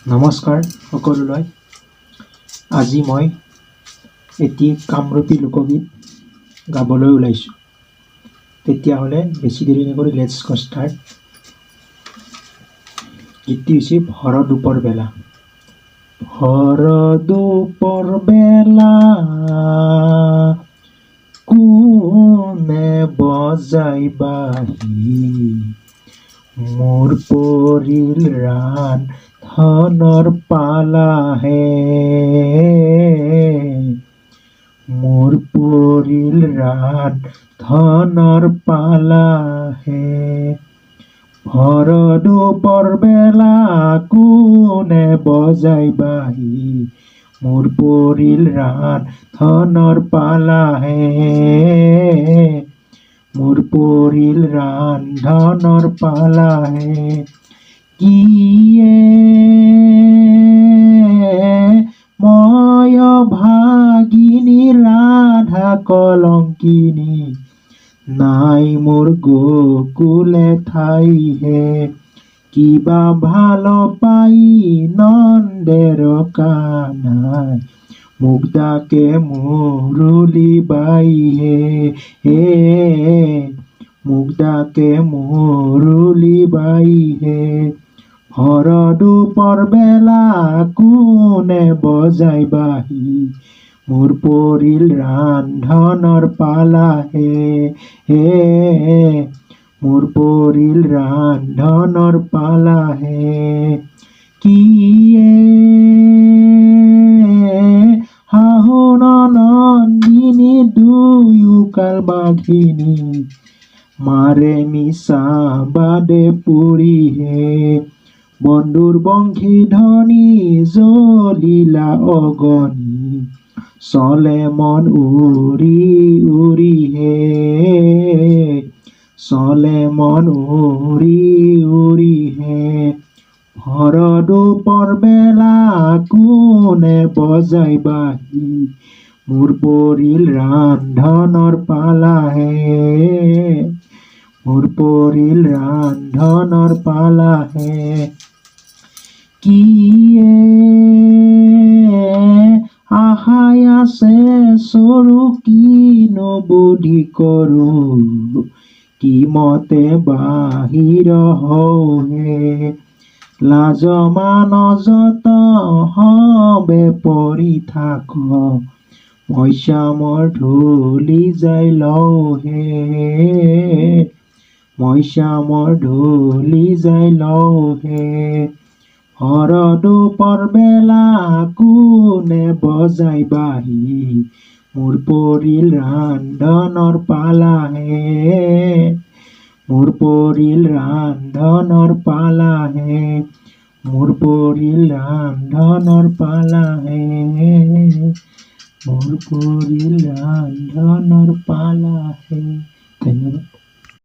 নমস্কাৰ সকলোলৈ। আজি মই এটি কামৰূপী লোকগীত গাবলৈ ওলাইছোঁ। তেতিয়াহ'লে বেছি দেৰি নকৰি লেটছ গো ষ্টাৰ্ট। গীতটি হৈছে ভৰদুপৰ বেলা। ভৰদুপৰ বেলা কোনে বজাই বাঁহী, মোৰ পৰিল ৰাণ ধনৰ পালাহে, মোৰ পৰিল ৰাণ ধনৰ পালাহে। ভৰদুপৰ বেলা কোনে বজাই বাঁহী, মোৰ পৰিল ৰাণ ধনৰ পালাহে, মোৰ পৰিল ৰাণ ধনৰ পালাহে। কিয়ে মই ভাগিনী ৰাধা কলংকিনী, নাই মোৰ গকুলে ঠাইহে, কিবা ভাল পাই নন্দেৰ কানাই, মোক ডাকে মুৰুলি বাইহে, মোক ডাকে মুৰুলি বাইহে। ভৰদুপৰ বেলা কোনে বজাই বাঁহী, মোৰ পৰিল ৰাণ ধনৰ পালাহে, মোৰ পৰিল ৰাণ ধনৰ পালাহে। কিয়ে শাহুন নন্দিনী দুয়োকাল বাঘিনী, মাৰে মিছা বাদে পুৰিহে, বন্ধুৰ বংশী ধ্বনি জ্বলিলা অগণি, চলে মন উৰি উৰিহে, চলে মন উৰি উৰিহে। ভৰদুপৰ বেলা কোনে বজাই বাঁহী, মোৰ পৰিল ৰাণ ধনৰ পালাহে, মোৰ পৰিল ৰাণ ধনৰ পালাহে। কিয়ে আশাই আছে চৰু কিনো বুদ্ধি কৰোঁ, কি মতে বাহিৰ হওঁহে, লাজ মান যত হবে পৰি থাক, মইচামৰ ধূলি যাই লওঁহে, মইচামৰ ধূলি যাই লওঁহে। ভৰদুপৰ বেলা কোনে বজাই বাঁহী, মোৰ পৰিল ৰাণ ধনৰ পালাহে, মোৰ পৰিল ৰাণ ধনৰ পালাহে, মোৰ পৰিল ৰাণ ধনৰ পালাহে, মোৰ পৰিল ৰাণ ধনৰ পালাহে।